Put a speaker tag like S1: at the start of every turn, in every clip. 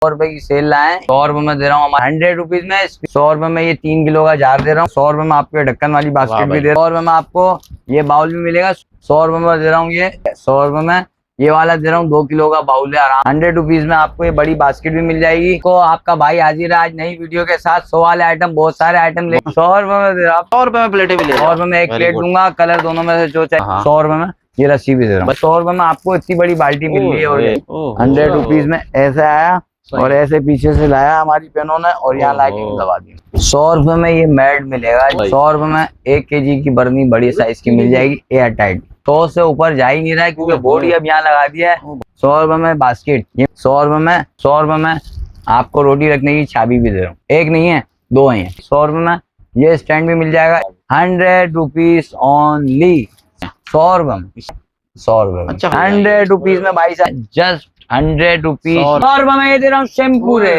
S1: 100 रुपए की सेल लाए, 100 रुपए में दे रहा हूँ। 100 रुपीज में 100 रुपए में ये 3 किलो का जार दे रहा हूँ। 100 रुपए में आपको ये ढक्कन वाली बास्केट भी दे रहा हूँ। 100 रुपए में आपको ये बाउल भी मिलेगा। 100 रुपए में दे रहा हूँ। ये 100 रुपए में ये वाला दे रहा हूँ, 2 किलो का बाउल है आराम। 100 रुपीज में आपको ये बड़ी बास्केट भी मिल जाएगी। तो आपका भाई हाजिर है आज नई वीडियो के साथ। 100 वाले आइटम, बहुत सारे आइटम ले 100 रुपए में दे रहा हूँ।
S2: 100 रुपए में प्लेटें भी ले
S1: 100 रुपए में एक प्लेट दूंगा, कलर दोनों में से जो चाहिए। 100 रुपए में ये रस्सी भी दे रहा हूँ। 100 रुपए में आपको इतनी बड़ी बाल्टी मिल रही है। और 100 रुपीज में ऐसे आया और ऐसे पीछे से लाया हमारी बहनों ने और यहाँ लाइटिंग दबा दी। 100 रुपए में ये मैट मिलेगा। 100 रुपए में 1 kg की बर्नी बड़ी साइज की मिल जाएगी, एयर टाइट। 100 से ऊपर जा ही नहीं रहा है क्योंकि बोर्ड अब यहाँ लगा दिया है। 100 रुपए में बास्केट, 100 रुपए में आपको रोटी रखने की चाबी भी दे रहा हूँ। एक नहीं है, 2 हैं। 100 रुपए में ये स्टैंड भी मिल जाएगा। 100 रुपीज ओनली। 100 रुपए में 100 रुपए में 100 रुपीज में भाई साहब, जस्ट 100 रुपीज। 100 रुपए में ये दे रहा हूँ शैम्पू रे।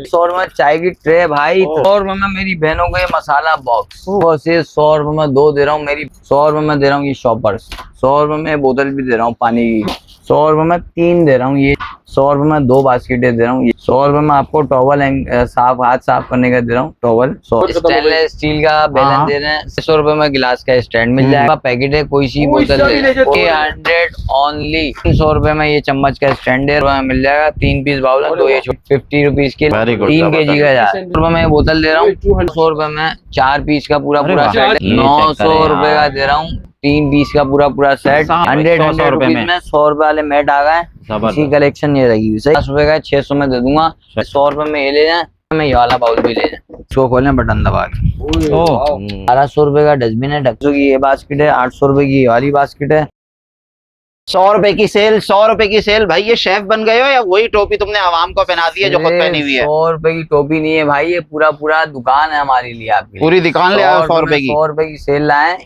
S1: 100 रुपए में चाय की ट्रे भाई। 100 रुपए में मेरी बहनों को ये मसाला बॉक्स। और से 100 रुपए में 2 दे रहा हूँ मेरी। 100 रुपए में दे रहा हूँ ये शॉपर्स। 100 रुपए में बोतल भी दे रहा हूँ पानी की। 100 रुपए में 3 दे रहा हूँ ये। 100 रुपए में 2 बास्केटें दे रहा हूँ। 100 रुपए में आपको टॉवल साफ, हाथ साफ करने का दे रहा हूँ टॉवल। स्टेनलेस स्टील का बेलन दे रहे हैं। 100 रुपए में गिलास का स्टैंड मिल जाएगा। पैकेट है, कोई सी बोतल ले 100 ओनली। 100 रुपए में ये चम्मच का स्टैंड है, मिल जाएगा। 3 पीस बाउल है, 2 ये 50 रुपीज के 3 kg का जार। 100 रुपए में बोतल दे रहा हूँ। 100 रुपए में 4 पीस का पूरा सेट। 900 रुपए का दे रहा हूँ 3 पीस का पूरा सेट। 100 रुपए में 100 रुपए वाले मैट आ गए। इसी कलेक्शन ये रही हुई। 10 रुपए का 600 में दे दूंगा। 100 रुपए में ये ले जाए, मैं ये वाला बाउल भी ले जाए। इसको खोलें बटन दबा के। 1200 रुपए का डस्टबिन है। 200 की ये बास्केट है। 800 रुपए की ये वाली बास्केट है।
S2: 100 रुपए की सेल, 100 रुपए की सेल। भाई ये शेफ बन गए हो या वही टोपी तुमने आवाम को पहना दी है जो खुद पहनी हुई है?
S1: 100 रुपए की टोपी नहीं है भाई, ये पूरा दुकान है हमारे लिए। आपकी
S2: पूरी दुकान ले आओ 100 रुपए की।
S1: 100 रुपए की सेल लाए।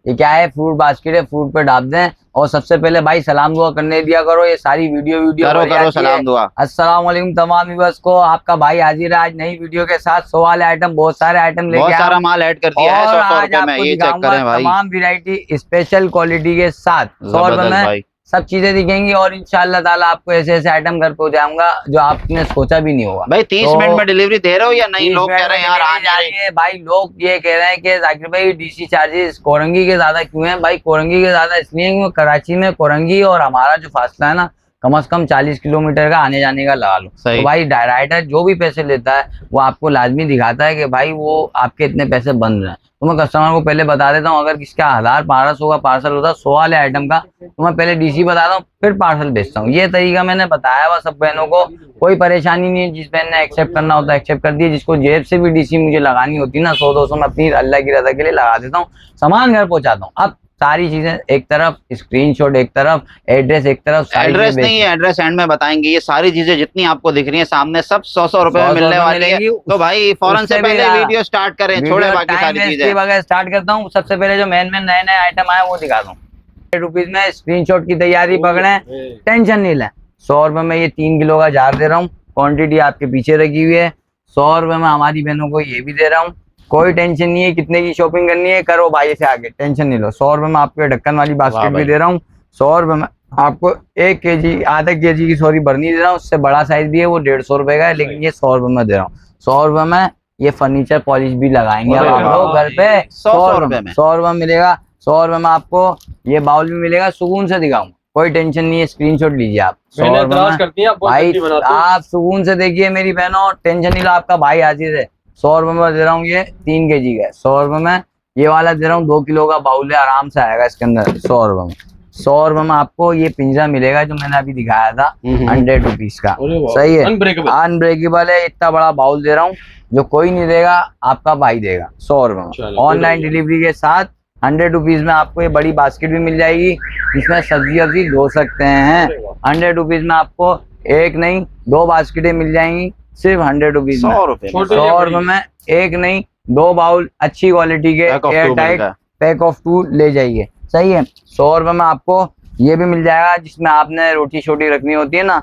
S1: ये क्या है, फ्रूट बास्केट है, फ्रूट पे डाल दें। और सबसे पहले भाई सलाम दुआ करने दिया करो। ये सारी वीडियो
S2: करो सलाम दुआ।
S1: अस्सलाम वालेकुम तमाम व्यूअर्स को। आपका भाई हाजिर है आज नई वीडियो के साथ। 100 वाले आइटम, बहुत सारे आइटम लेके आया,
S2: सारा माल ऐड कर दिया है 100 रुपए में। ये चेक करें भाई,
S1: तमाम वैरायटी स्पेशल क्वालिटी के साथ 100 रुपए में सब चीजें दिखेंगी। और इंशाल्लाह ताला आपको ऐसे ऐसे आइटम घर पहुंचाऊंगा जो आपने सोचा भी नहीं होगा।
S2: भाई 30 मिनट में डिलीवरी दे रहे हो या नहीं? लोग कह रहे हैं यार आ जाएंगे।
S1: भाई लोग ये कह रहे हैं कि जाकिर भाई डीसी चार्जेस कोरंगी के ज्यादा क्यों हैं? भाई कोरंगी के ज्यादा इसलिए क्योंकि कराची में कोरंगी और हमारा जो फासला है ना, कम से कम 40 किलोमीटर का आने जाने का लगा लो। तो भाई राइडर जो भी पैसे लेता है वो आपको लाजमी दिखाता है कि भाई वो आपके इतने पैसे बन रहे हैं। तो मैं कस्टमर को पहले बता देता हूँ, अगर किसका 1000-1200 का पार्सल होता है 100 वाले आइटम का, तो मैं पहले डीसी बताता हूँ फिर पार्सल भेजता हूँ। ये तरीका मैंने बताया हुआ सब बहनों को, कोई परेशानी नहीं है। जिस बहन ने एक्सेप्ट करना होता है एक्सेप्ट कर दिए। जिसको जेब से भी डीसी मुझे लगानी होती है ना 100-200 में अपनी अल्लाह की रजा के लिए लगा देता हूँ, सामान घर पहुंचाता हूँ। अब सारी चीजें एक तरफ, स्क्रीनशॉट एक तरफ, एड्रेस एक तरफ।
S2: एड्रेस नहीं है, एड्रेस एंड में बताएंगे। ये सारी चीजें जितनी आपको दिख रही हैं सामने सब 100 रुपए में मिलने वाली है। तो भाई फौरन से पहले वीडियो स्टार्ट करें, छोड़े बाकी सारी चीजें।
S1: स्टार्ट करता हूँ। सबसे पहले जो मेन नए नए आइटम आए वो दिखाता हूँ। 100 रुपीज में स्क्रीनशॉट की तैयारी पकड़े, टेंशन नहीं लें। 100 रुपए में ये 3 किलो का जार दे रहा हूँ। क्वांटिटी आपके पीछे रखी हुई है। 100 रुपए में हमारी बहनों को ये भी दे रहा हूँ। कोई टेंशन नहीं है, कितने की शॉपिंग करनी है करो भाई से आगे, टेंशन नहीं लो। 100 रुपए में आपको ढक्कन वाली बास्केट भी दे रहा हूँ। 100 रुपए में आपको 1 kg, आधा kg की सॉरी बर्नी दे रहा हूँ। उससे बड़ा साइज भी है, वो 150 रुपए का है, लेकिन ये 100 रुपए में दे रहा हूँ। 100 रुपए में ये फर्नीचर पॉलिश भी लगाएंगे अब आप लोग घर पे। 100 रुपए में 100 रुपए मिलेगा। 100 रुपए में आपको ये बाउल भी मिलेगा। सुकून से दिखाऊंगा, कोई टेंशन नहीं है। स्क्रीनशॉट लीजिए आप। 100 रुपए भाई आप सुकून से देखिए मेरी बहनों, टेंशन नहीं लो, आपका भाई हाजिर है। 100 रुपए में दे रहा हूँ ये 3 kg का। 100 रुपए में ये वाला दे रहा हूँ 2 किलो का बाउल है, आराम से आएगा इसके अंदर। 100 रुपए में 100 रुपए में आपको ये पिंजरा मिलेगा जो मैंने अभी दिखाया था 100 रुपीज का। सही है, अनब्रेकेबल है। इतना बड़ा बाउल दे रहा हूँ जो कोई नहीं देगा, आपका भाई देगा। 100 रुपए में ऑनलाइन डिलीवरी के साथ 100 रुपीज में आपको ये बड़ी बास्केट भी मिल जाएगी, जिसमें सब्जी वब्जी धो सकते हैं। 100 रुपीज में आपको एक नहीं 2 बास्केटें मिल जाएंगी सिर्फ 100 रुपीज में। 100 रुपए में एक नहीं 2 बाउल अच्छी क्वालिटी के एयर टाइट पैक ऑफ 2 ले जाइए। सही है। 100 रुपए में आपको ये भी मिल जाएगा जिसमें आपने रोटी छोटी रखनी होती है ना,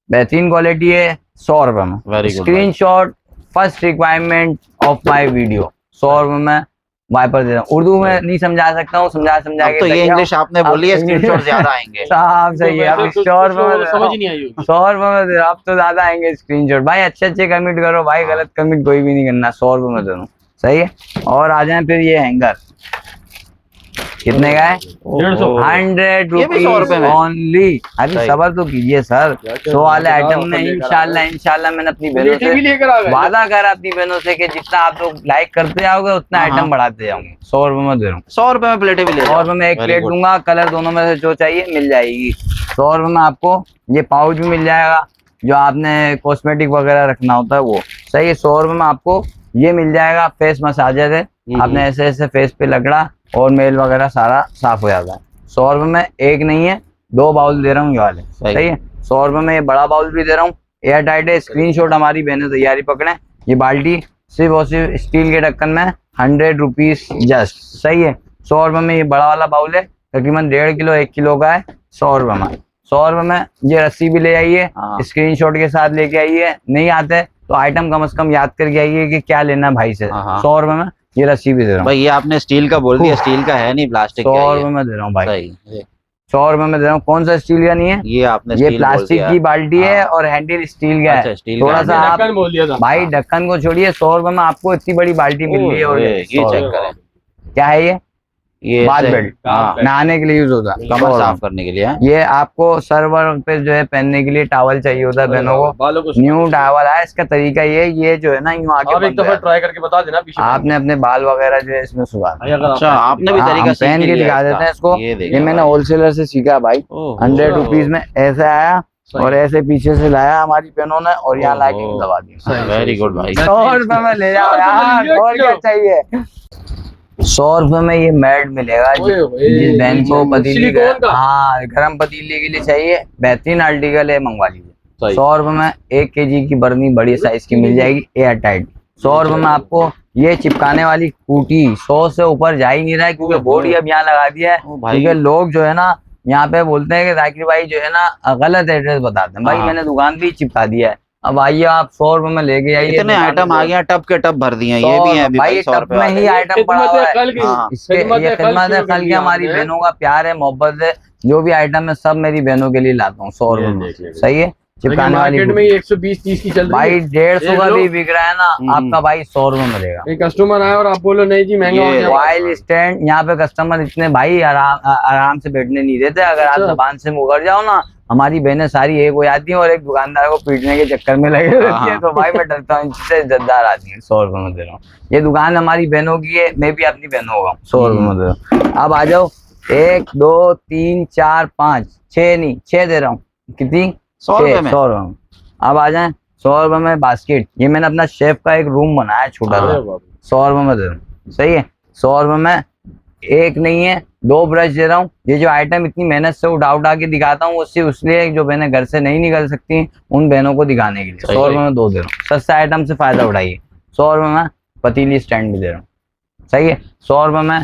S1: बेहतरीन क्वालिटी है। 100 रुपए में screenshot first requirement of my video. 100 रुपए में वाइपर दे रहा हूँ। उर्दू में नहीं समझा सकता हूँ, समझा के
S2: तो ये इंग्लिश आपने बोली है, स्क्रीनशॉट ज्यादा आएंगे।
S1: साहब सही है। अब 100 रुपए में समझ नहीं आई, 100 रुपए में दे रहा हूं, अब तो ज्यादा आएंगे स्क्रीनशॉट। भाई अच्छे कमेंट करो भाई, गलत कमेंट कोई भी नहीं करना। 100 रुपए में दे रहा हूँ, सही है। और आ जाए फिर ये हैंगर कितने का है? 100 रुपीज ओनली। अभी सबर तो कीजिए सर, 100 वाले आइटम में इंशाल्लाह मैंने अपनी बहनों से वादा करा, अपनी बहनों से कि जितना आप लोग लाइक करते जाओगे उतना आइटम बढ़ाते जाओगे। 100 रुपए में दे रहा हूँ।
S2: 100 रुपए में प्लेटें भी ले
S1: 100 रुपए में एक प्लेट दूंगा, कलर दोनों में से जो चाहिए मिल जाएगी। 100 रुपए में आपको ये पाउच भी मिल जाएगा, जो आपने कॉस्मेटिक वगैरह रखना होता है वो, सही है। 100 रुपए में आपको ये मिल जाएगा, फेस मसाजर है, आपने ऐसे फेस पे लगड़ा और मेल वगैरह सारा साफ हो जाता है। 100 रुपए में एक नहीं है 2 बाउल दे रहा हूँ ये वाले, सही है। 100 रुपए में ये बड़ा बाउल भी दे रहा हूँ, एयर टाइट है। स्क्रीनशॉट हमारी बहनें तैयारी पकड़े। ये बाल्टी सिर्फ और सिर्फ स्टील के ढक्कन में 100 रुपीज जस्ट, सही है। 100 रुपए में ये बड़ा वाला बाउल है, तकरीबन 1.5 किलो 1 किलो का है। 100 रुपए में 100 रुपए में ये रस्सी भी ले आइए, स्क्रीनशॉट के साथ लेके आइए। नहीं आते तो आइटम कम से कम याद करके आइए कि क्या लेना है भाई से। 100 रुपए में ये रस्सी भी दे रहा हूँ
S2: भाई। ये आपने स्टील का बोल दिया, स्टील का है नहीं, प्लास्टिक का।
S1: 100 रुपए में दे रहा हूँ भाई, 100 रुपए में दे रहा हूँ। कौन सा स्टील का नहीं है?
S2: ये आपने
S1: ये प्लास्टिक की बाल्टी है और हैंडल स्टील का है। थोड़ा सा आप भाई ढक्कन को छोड़िए। 100 रुपए में आपको इतनी बड़ी बाल्टी मिल रही है। और ये चेक करें, क्या है ये बाथ बेल्ट, नहाने के लिए यूज होता है,
S2: कमर साफ करने के लिए।
S1: ये आपको सर्वर पे जो है पहनने के लिए टॉवल चाहिए होता है बहनों को, न्यू टॉवल है। इसका तरीका ये जो है ना, यूं आगे
S3: एक दफा ट्राई करके बता देना,
S1: आपने अपने बाल वगैरह जो है इसमें सुखा।
S2: अच्छा, आपने भी तरीका
S1: पहन के दिखा देते हैं इसको। ये मैंने होलसेलर से सीखा भाई। 100 रुपीज में ऐसे आया और ऐसे पीछे से लाया हमारी बहनों ने, और यहाँ लाके दबा दिया।
S2: वेरी गुड भाई।
S1: 100 रुपए में ले जाओ यार, और क्या चाहिए। 100 रुपए में ये मैट मिलेगा, जिस बहन को पतीली गर्म पतीले के लिए चाहिए, बेहतरीन आर्टिकल है, मंगवा लीजिए। 100 रुपए में 1 kg की बर्नी बड़ी साइज की मिल जाएगी, एयर टाइट। 100 रुपए में आपको ये चिपकाने वाली कूटी, 100 से ऊपर जा ही नहीं रहा है, क्योंकि बोर्ड अब यहाँ लगा दिया है। क्योंकि लोग जो है ना यहाँ पे बोलते हैं कि जाकिर भाई जो है ना गलत एड्रेस बताते हैं। भाई मैंने दुकान भी चिपका दिया है। अब आइए आप 100 रुपए में लेके आइए।
S2: इतने आइटम आ गया, टब के टब भर दिए हैं। ये भी है
S1: भाई, टब में ही आइटम पड़ा हुआ है। इसके ये खिदमत है कल की, हमारी बहनों का प्यार है, मोहब्बत है। जो भी आइटम है सब मेरी बहनों के लिए लाता हूँ 100 रुपए में, सही है। चिपकाने वाली
S3: मार्केट में 120-30 की चल रही है
S1: भाई, 150 का भी बिक रहा है ना, आपका भाई 100 रुपए मिलेगा।
S3: एक कस्टमर आया और आप बोलो नहीं जी महंगा हो गया।
S1: मोबाइल स्टैंड, यहाँ पे कस्टमर इतने भाई आराम से बैठने नहीं देते। अगर आप जबान से मुकर जाओ ना, हमारी बहनें सारी एक हो जाती हैं और एक दुकानदार को पीटने के चक्कर में लगे रहती है। तो भाई मैं डरता हूँ, इनसे इज्जतदार आती है। 100 रुपए में दे रहा हूँ। ये दुकान हमारी बहनों की है, मैं भी अपनी बहनों का 100 रुपए में दे रहा हूँ। अब आ जाओ, 1 2 3 4 5 6 नहीं 6 दे रहा हूँ। कितनी?
S2: 100 रुपए में।
S1: 100 रुपए में। अब आ जाए 100 रुपए में बास्केट। ये मैंने अपना शेफ का एक रूम बनाया छोटा सा, 100 रुपए में दे रहा हूँ, सही है। 100 रुपए में एक नहीं है 2 ब्रश दे रहा हूँ। ये जो आइटम इतनी मेहनत से उठा के दिखाता हूँ, उससे उसलिए जो बहनें घर से नहीं निकल सकती उन बहनों को दिखाने के लिए 100 रुपए में 2 दे रहा हूँ। सस्ते आइटम से फायदा उठाइए। 100 रुपए में पतीली स्टैंड भी दे रहा हूँ, सही है। 100 रुपए में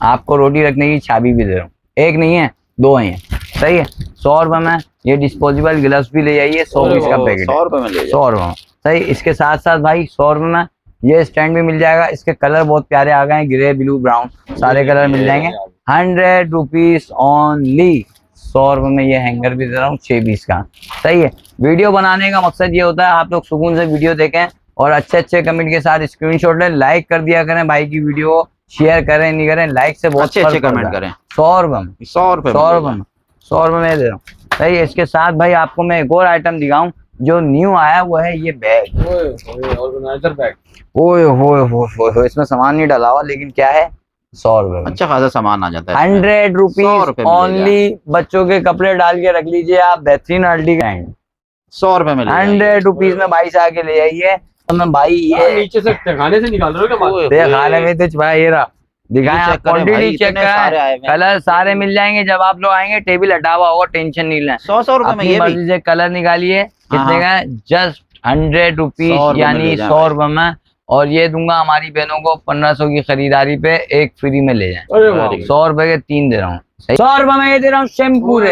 S1: आपको रोटी रखने की चाबी भी दे रहा हूँ, एक नहीं है 2 हैं, सही है। 100 रुपए में ये डिस्पोजेबल ग्लव्स भी ले जाइए, 100 पीस का पैकेट
S2: 100 रुपए में ले
S1: 100 रुपए में, सही। इसके साथ साथ भाई 100 रुपए में ये स्टैंड भी मिल जाएगा। इसके कलर बहुत प्यारे आ गए हैं, ग्रे ब्लू ब्राउन सारे कलर मिल जाएंगे। 100 रुपीज ओनली। 100 रुपए में ये हैंगर भी दे रहा हूँ 6 पीस का, सही है। वीडियो बनाने का मकसद ये होता है आप लोग सुकून से वीडियो देखें और अच्छे कमेंट के साथ स्क्रीनशॉट लें, लाइक कर दिया करें भाई की वीडियो, शेयर करें नहीं करें, लाइक से बहुत
S2: अच्छे कमेंट करें।
S1: 100 रुपए में
S2: 100 रुपए
S1: 100 रुपए में दे रहा हूँ, सही है। इसके साथ भाई आपको मैं एक और आइटम दिखाऊं जो न्यू आया, वो है ये बैग।
S3: Organiser bag.
S1: ओए हो, इसमें सामान नहीं डाला हुआ, लेकिन क्या है 100 रुपए में
S2: अच्छा खासा सामान आ जाता है।
S1: 100 रुपीज ओनली। बच्चों के कपड़े डाल के रख लीजिए आप, बेहतरीन आर्टिकल
S2: 100 रुपए में
S1: 100 रुपीज में भाई से आके ले आइए। तो मैं भाई ये
S3: नीचे से खाने से निकाल रहे हो
S1: खाने में तो भाई ये रहा, दिखाएं आप, क्वांटिटी चेक करें, कलर सारे मिल जाएंगे। जब आप लोग आएंगे टेबल हटा हुआ होगा, टेंशन नहीं लें।
S2: 100 रुपए में ये
S1: मर्जी से कलर निकालिए। कितने का है? जस्ट 100 रुपीज, यानी 100 रुपए में। और ये दूंगा हमारी बहनों को 1500 की खरीदारी पे एक फ्री में ले जाए। 100 रुपए के 3 दे रहा हूँ, 100 रुपए में ये दे रहा हूँ शैम्पू रे।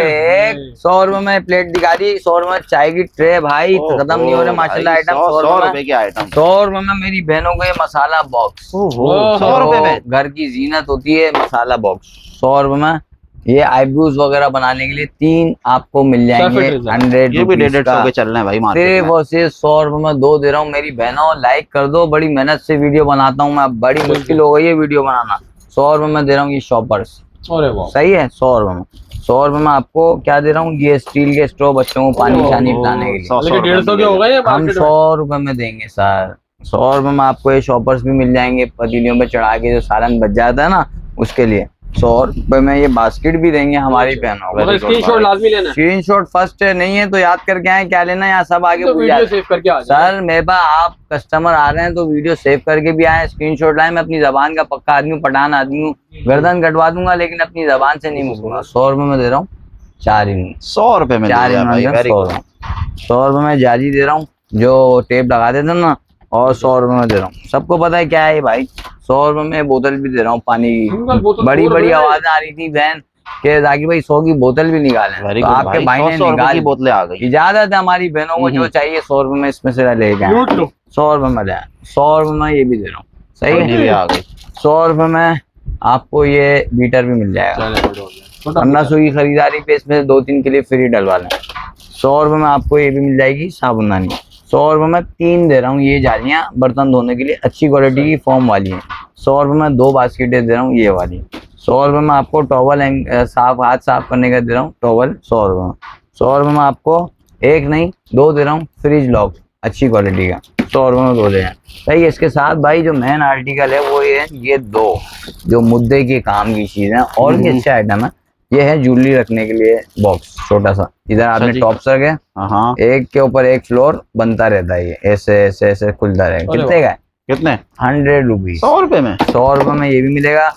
S1: 100 रुपए में प्लेट दिखा दी। 100 रुपए में चाय की ट्रे भाई खत्म नहीं हो रहे माशाल्लाह आइटम।
S2: 100 रुपए की आइटम।
S1: 100 रुपए में मेरी बहनों को ये मसाला बॉक्स।
S2: 100 रुपए में
S1: घर की जीनत होती है मसाला बॉक्स। 100 रुपए में ये आईब्रोज वगैरह बनाने के लिए 3 आपको मिल जाएंगे 100
S2: ये भी 150 के चल रहे हैं भाई मार्केट में।
S1: सिर्फ और सिर्फ 100 रुपए में 2 दे रहा हूँ। मेरी बहनों लाइक कर दो, बड़ी मेहनत से वीडियो बनाता हूँ मैं, बड़ी मुश्किल हो गई है वीडियो बनाना। 100 रुपए में दे रहा हूँ ये शॉपर्स। सही है 100 रुपए में। 100 रुपए में आपको क्या दे रहा हूँ, ये स्टील के स्ट्रॉ बच्चों को पानी शानी पिलाने के लिए।
S3: 150 के हो गए
S1: हम 100 रुपए में देंगे सर। 100 रुपए में आपको ये शॉपर्स भी मिल जाएंगे, पतीलियों पे चढ़ा के जो सालन बच जाता है ना उसके लिए। 100 रुपए में ये बास्केट भी देंगे हमारी बहनों को।
S3: स्क्रीनशॉट लाजमी लेना।
S1: स्क्रीनशॉट फर्स्ट नहीं है तो याद करके आए, क्या लेना है यहाँ सब आगे भूल जाए। सर मेरे पास आप कस्टमर आ रहे हैं तो वीडियो सेव करके भी आए, स्क्रीनशॉट लाए। मैं अपनी जबान का पक्का आदमी हूँ, पठान आदमी हूँ, गर्दन कटवा दूंगा लेकिन अपनी जबान से नहीं मुकूंगा। 100 रुपए में दे रहा हूँ 4 ही।
S2: 100 रुपए में
S1: 4 100 रुपए में जाली दे रहा हूँ जो टेप लगा देते हैं ना, और 100 रुपए में दे रहा हूँ। सबको पता है क्या है भाई। 100 रुपए में बोतल भी दे रहा हूँ पानी की। बड़ी बड़ी आवाजें आ रही थी बहन के जाकिर भाई 100 की बोतल भी निकालें, तो आपके भाई ने निकाली
S2: बोतलें आ गई।
S1: इजाजत है हमारी बहनों को, जो चाहिए 100 रुपए में इसमें से लेके आए। 100 रुपए में ले 100 रुपए में ये भी दे रहा हूँ। सही है आ गई। 100 रुपए में आपको ये बीटर भी मिल जाएगा। 1500 की खरीदारी पे इसमें 2-3 के लिए फ्री डलवा लें। 100 रुपए में आपको ये भी मिल जाएगी साबुनदानी। 100 रुपए में 3 दे रहा हूँ ये जालियाँ बर्तन धोने के लिए, अच्छी क्वालिटी की फोम वाली है। 100 रुपए में 2 बास्केटें दे रहा हूँ ये वाली। 100 रुपए में आपको टॉवल साफ हाथ साफ करने का दे रहा हूँ टॉवल 100 रुपए में। 100 रुपए में आपको 1 नहीं 2 दे रहा हूँ फ्रिज लॉक अच्छी क्वालिटी का। 100 रुपए में 2 दे हैं। सही। इसके साथ भाई जो मेन आर्टिकल है वो ये 2 जो मुद्दे के काम की चीज है और भी अच्छे आइटम है। ये है ज्वेलरी रखने के लिए बॉक्स छोटा सा, इधर आपने टॉप्स रखे, एक के ऊपर एक फ्लोर बनता रहता है, ये ऐसे ऐसे ऐसे खुलता रहेगा। कितने का है?
S2: कितने?
S1: 100 रुपीज।
S2: 100 रुपए में।
S1: 100 रुपए में ये भी मिलेगा।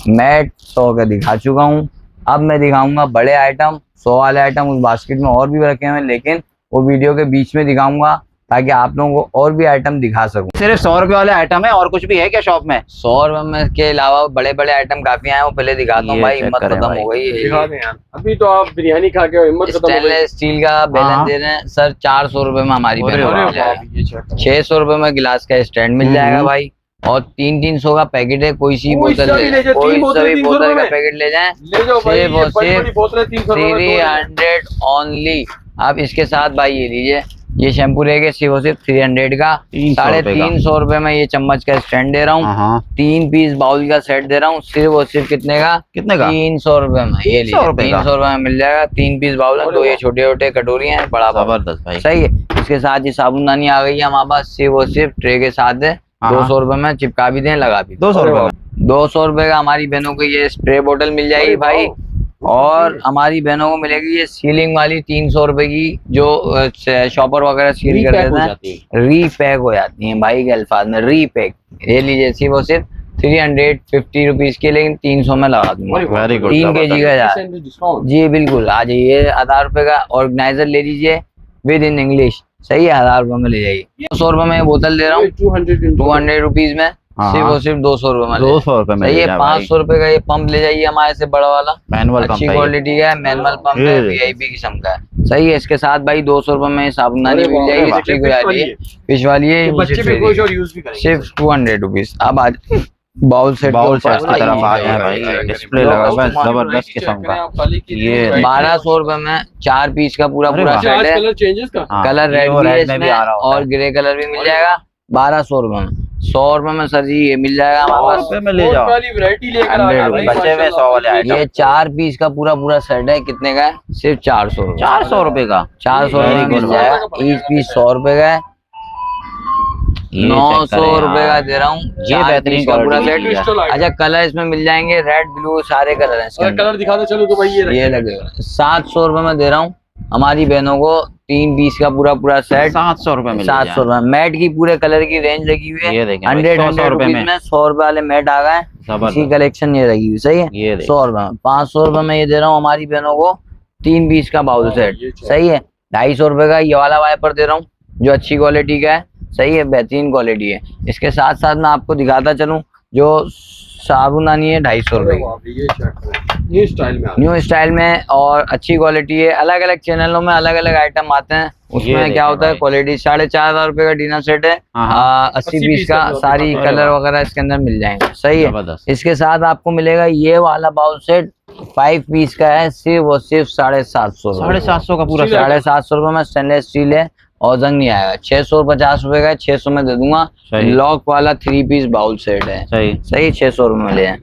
S1: मैट 100 का दिखा चुका हूँ, अब मैं दिखाऊंगा बड़े आइटम। 100 वाले आइटम उस बास्केट में और भी रखे हुए हैं, लेकिन वो वीडियो के बीच में दिखाऊंगा ताकि आप लोगों को और भी आइटम दिखा सकूं।
S2: सिर्फ 100 रुपए वाले आइटम है और कुछ भी है क्या शॉप में?
S1: 100 रुपए में के अलावा बड़े बड़े आइटम काफी आए, वो पहले दिखाता हूँ भाई, हिम्मत खत्म हो गई है।
S3: अभी तो आप बिरयानी खा के हिम्मत खत्म हो गई।
S1: स्टेनलेस स्टील का बेलन दे रहे हैं सर 400 रुपए में हमारी बहनों को। 600 रुपए में गिलास का स्टैंड मिल जाएगा भाई, और 300 का पैकेट है। कोई सी बोतल कोई सभी बोतल का पैकेट ले जाएं, सिर्फ और सिर्फ 300 ओनली। आप इसके साथ भाई ये लीजिए, ये शैम्पू रहेगा सिर्फ और सिर्फ 300 का। 350 रुपए में ये चम्मच का स्टैंड दे रहा हूँ। 3 पीस बाउल का सेट दे रहा हूँ सिर्फ और सिर्फ कितने का? 300 रुपए में। ये लीजिए 300 रुपए में मिल जाएगा। 3 पीस बाउल है, 2 ये छोटे छोटे कटोरी हैं, बड़ा
S2: जबरदस्त भाई।
S1: सही है। इसके साथ ये साबुनदानी आ गई है हमारे पास, सिर्फ और सिर्फ ट्रे के साथ है। 200 रुपए में चिपका भी दें, लगा भी
S2: 200 रुपए में।
S1: 200 रुपए का हमारी बहनों को ये स्प्रे बोतल मिल जाएगी भाई, और हमारी बहनों को मिलेगी ये सीलिंग वाली 300 रुपए की, जो शॉपर वगैरह सील कर देते हैं, रीपैक हो जाती है भाई के अल्फाज में, रीपैक। ये लीजिए सिर्फ और सिर्फ 350 रुपीज के, लेकिन 300 में लगा दूंगा। 3 kg का जी बिल्कुल। आ जाइए 1000 रुपए का ऑर्गेनाइजर ले लीजिए विद इन इंग्लिश। सही है, 1000 रुपए में ले जाइए। 200 रुपए में बोतल दे रहा हूँ 200 रुपीज में, सिर्फ और सिर्फ 200 रुपए में।
S2: 200 रुपए में
S1: ये 500 रुपए का ये पंप ले जाइए हमारे से, बड़ा वाला
S2: मैनुअल
S1: अच्छी क्वालिटी का है, मैनुअल पंप है, VIP किस्म का है। सही है। इसके साथ भाई 200 रुपए में साबुनदानी मिल जाएगी, स्टिक वाली है, फिश वाली है, सिर्फ 200 रुपीज। अब आज बाउल सेट
S2: की तरफ आ गए भाई, डिस्प्ले लगा हुआ है जबरदस्त किस्म का। ये
S1: 1200 रुपए में 4 पीस का पूरा सेट है। कलर रेड भी है इसमें और ग्रे कलर भी मिल जाएगा 1200 रुपए में। 100 रुपए में सर जी ये मिल जाएगा हमारे पास
S2: में, ले जाओ बचे हुए 100 वाले आइटम।
S1: ये 4 पीस का पूरा सेट है। कितने का है? सिर्फ 400 रुपए।
S2: 400 रुपए का
S1: 400 रुपए मिल जाएगा। ईच पीस 100 रुपए का है। 900 रुपए का दे रहा हूँ
S2: ये बेहतरीन का पूरा सेट।
S1: अच्छा कलर इसमें मिल जाएंगे, रेड ब्लू सारे कलर हैं।
S3: कलर दिखाते चलो तो भाई
S1: ये लगेगा 700 रुपए में दे रहा हूँ हमारी बहनों को। 3 पीस का पूरा सेट
S2: 700 रुपए में।
S1: 700 रुपए। मैट की पूरे कलर की रेंज लगी हुई है। 100 रुपए में 100 रुपए वाले मैट आ गए, इसी कलेक्शन ये लगी हुई। सही है। 100 रुपए में। 500 रुपए में ये दे रहा हूँ हमारी बहनों को 3 पीस का बाउल सेट। सही है। 250 रुपए का ये वाला वाइपर दे रहा हूँ जो अच्छी क्वालिटी का है। सही है, बेहतरीन क्वालिटी है। इसके साथ साथ मैं आपको दिखाता चलूं जो साबुनानी है 250 रुपए की,
S3: ये न्यू स्टाइल में आ गया।
S1: न्यू स्टाइल में और अच्छी क्वालिटी है। अलग अलग चैनलों में अलग अलग आइटम आते हैं, उसमें क्या होता है क्वालिटी। 4,500 रुपए का डिनर सेट है, 80 पीस का, सारी कलर वगैरह इसके अंदर मिल जाएंगे। सही है। इसके साथ आपको मिलेगा ये वाला बाउल सेट 5 पीस का है, सिर्फ और सिर्फ 750
S2: 750 का पूरा
S1: 750 रुपए में। स्टेनलेस स्टील है और जंग नहीं आएगा। 650 रुपए का 600 में दे दूंगा। लॉक वाला 3 पीस बाउल सेट है। सही 600 रुपए में ले जाए।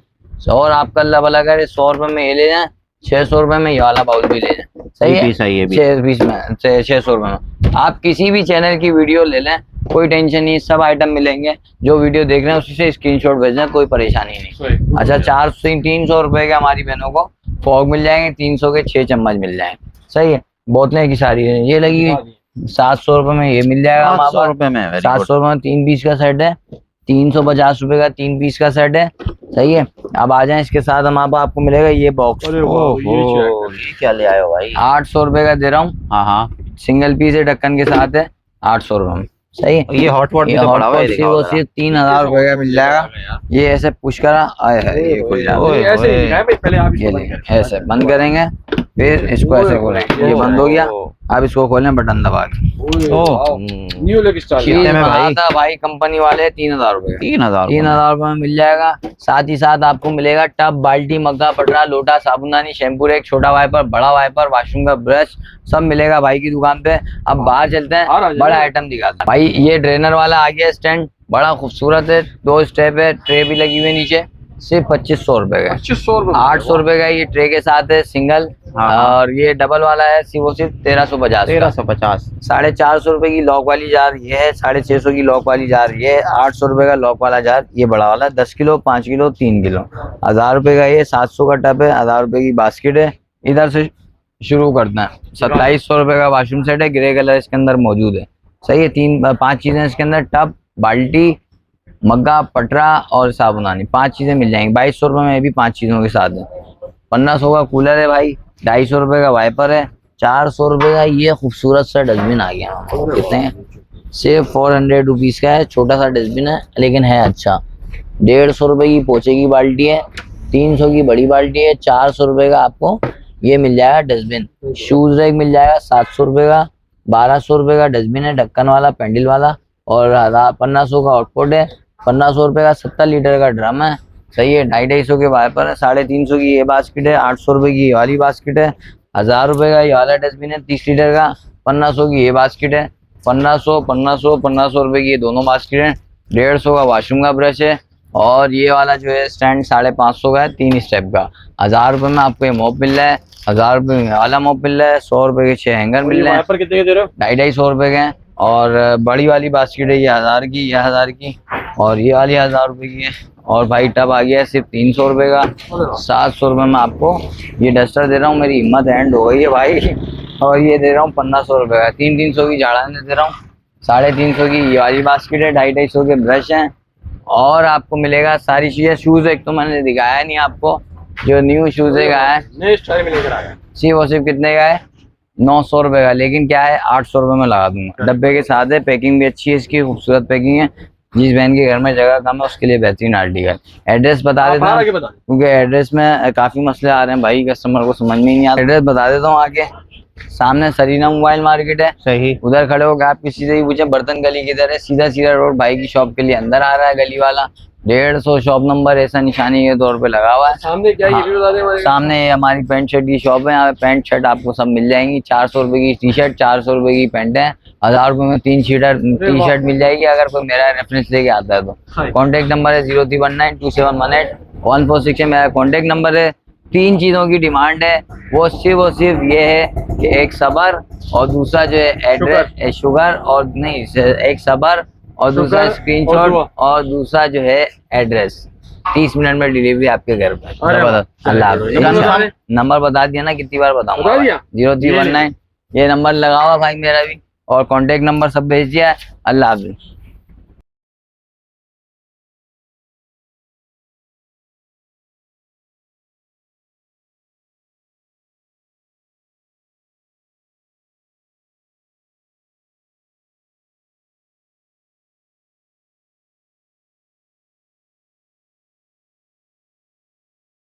S1: और आपका अल्लाह भला करे 100 रुपए में ये ले जाए, 600 रुपए में ये वाला बाउल भी ले जाए। सही है। 6 पीस में 600 रुपए में आप किसी भी चैनल की वीडियो ले लें, कोई टेंशन नहीं, सब आइटम मिलेंगे। जो वीडियो देख रहे हैं उसी से स्क्रीनशॉट भेजना, कोई परेशानी नहीं। अच्छा 300 रुपए के हमारी बहनों को फॉग मिल जाएंगे, 300 के 6 चम्मच मिल जाएंगे। सही है। बोतलें की सारी है ये लगी 700 रुपए में ये मिल जाएगा। 700 रुपए में 700 रुपए में 3 पीस का सेट है। 350 रुपए का 3 पीस का सेट है। सही है। अब आ जाए इसके साथ हम आपको मिलेगा ये बॉक्स।
S2: ये क्या ले आए हो भाई?
S1: 800 रुपए का दे रहा हूँ।
S2: हाँ
S1: सिंगल पीस है, ढक्कन के साथ है, 800 रुपए में। सही है।
S2: ये हॉट पॉट
S1: सिर्फ 3000 रुपए का मिल जाएगा। ये ऐसे पुश करा ये खुल जाएगा। ऐसे बंद करेंगे, फिर इसको ऐसे खोलेंगे, ये बंद हो गया। अब इसको खोलें बटन दबा के।
S3: न्यू लुक स्टाइल
S1: में था भाई कंपनी वाले 3000 रुपए। 3000 रुपए में मिल जाएगा। साथ ही साथ आपको मिलेगा टब, बाल्टी, मग्गा, पटरा, लोटा, साबुनदानी, शैम्पू रेक, छोटा वाइपर, बड़ा वाइपर, वॉशरूम का ब्रश, सब मिलेगा भाई की दुकान पे। अब बाहर चलते हैं, बड़ा आइटम दिखाते हैं भाई। ये ड्रेनर वाला आ गया स्टैंड, बड़ा खूबसूरत है, 2 स्टेप है, ट्रे भी लगी हुई है नीचे। सिर्फ 2500 रुपए का। 800 रुपए का ये ट्रे के साथ है सिंगल। और ये डबल वाला है वो सिर्फ 1350। 450 रुपए की लॉक वाली जार ये है, 650 की लॉक वाली जार ये है, 800 रुपए का लॉक वाला जार ये बड़ा वाला, 10 किलो, 5 किलो, 3 किलो। 1000 रुपए का ये, 700 का टब है, 1000 रुपए की बास्केट है। इधर से शुरू करते हैं। 2700 रुपए का वॉशरूम सेट है, ग्रे कलर इसके अंदर मौजूद है। सही है। 5 चीजें इसके अंदर, टब, बाल्टी, मग्गा, पटरा और साबुनानी, 5 चीजें मिल जाएंगी। 2200 रुपए में भी 5 चीजों के साथ है। 1500 का कूलर है भाई, 250 रुपए का वाइपर है, 400 रुपए का ये खूबसूरत सा डस्टबिन आ गया। कितने हैं? सिर्फ 400 रुपीज का है, छोटा सा डस्टबिन है लेकिन है अच्छा। 150 रुपए की पोछे की बाल्टी है, 300 की बड़ी बाल्टी है, 400 रुपए का आपको ये मिल जाएगा डस्टबिन। शूज रैक मिल जाएगा 700 रुपए का। 1200 रुपए का डस्टबिन है, ढक्कन वाला, पैंडल वाला। और 1500 का आउटपुट है। 1500 रुपए का 70 लीटर का ड्रम है। सही है। 250 के वाइपर है, 350 की ये बास्केट है, 800 रुपए की ये वाली बास्केट है, 1000 रुपए का ये वाला डस्टबिन है 30 लीटर का, 1500 की ये बास्केट है, 1500 रुपए की ये दोनों बास्केट है, 150 का वॉशरूम का ब्रश है। और ये वाला जो है स्टैंड 550 का है, 3 स्टेप का। 1000 रुपए में आपको ये मॉप मिल रहा है, 1000 रुपए में वाला मॉप मिल रहा है, 100 रुपए के 6 हैंगर मिल रहे हैं।
S3: कितने के दे रहे हो?
S1: 250 रुपए के हैं। और बड़ी वाली बास्केट है ये 1000 की, ये 1000 की, और ये वाली 1000 रुपए की है। और भाई टब आ गया है सिर्फ 300 रुपए का। 700 रुपए में आपको ये डस्टर दे रहा हूँ, मेरी हिम्मत एंड हो गई है भाई। और ये दे रहा हूँ 1500 रुपए का। 300 की झाड़ाने दे रहा हूँ, 350 की ये वाली बास्केट है, 250 के ब्रश हैं। और आपको मिलेगा सारी चीजें। शूज एक तो मैंने दिखाया नहीं आपको, जो न्यू शूज है वो सिर्फ कितने का है? 900 रुपए का। लेकिन क्या है 800 रुपए में लगा दूंगा। डब्बे के साथ है, पैकिंग भी अच्छी है इसकी, खूबसूरत पैकिंग है। जिस बहन के घर में जगह कम है उसके लिए बेहतरीन आर्टिकल। एड्रेस बता देता हूँ क्योंकि एड्रेस में काफी मसले आ रहे हैं भाई, कस्टमर को समझ में नहीं आता। एड्रेस बता देता हूँ आगे। सामने सरीना मोबाइल मार्केट है,
S2: सही।
S1: उधर खड़े होकर आप किसी से भी पूछे बर्तन गली किधर है, सीधा रोड भाई की शॉप के लिए अंदर आ रहा है गली वाला। 150 शॉप नंबर ऐसा निशानी के तौर पे लगा हुआ है।
S3: सामने क्या ये भी बता दें?
S1: सामने हमारी पैंट शर्ट की शॉप है, यहाँ पे पैंट शर्ट आपको सब मिल जाएंगी। 400 रुपए की टी शर्ट, 400 रुपए की पैंट है, 1000 रुपए में 3 टी शर्ट मिल जाएगी अगर कोई मेरा रेफरेंस लेके आता है तो। कॉन्टेक्ट नंबर है 03192718 मेरा कॉन्टेक्ट नंबर है। 3 चीजों की डिमांड है, वो सिर्फ ये है कि एक सबर और दूसरा जो है एड्रेस, शुगर और नहीं, एक सबर और दूसरा स्क्रीनशॉट और दूसरा जो है एड्रेस। 30 मिनट में डिलीवरी आपके घर पर। अल्लाह हाफ़िज़। नंबर बता दिया ना, कितनी बार बताऊंगा? 0319 ये नंबर लगा हुआ भाई मेरा भी, और कॉन्टेक्ट नंबर सब भेज दिया है। अल्लाह हाफ़िज़।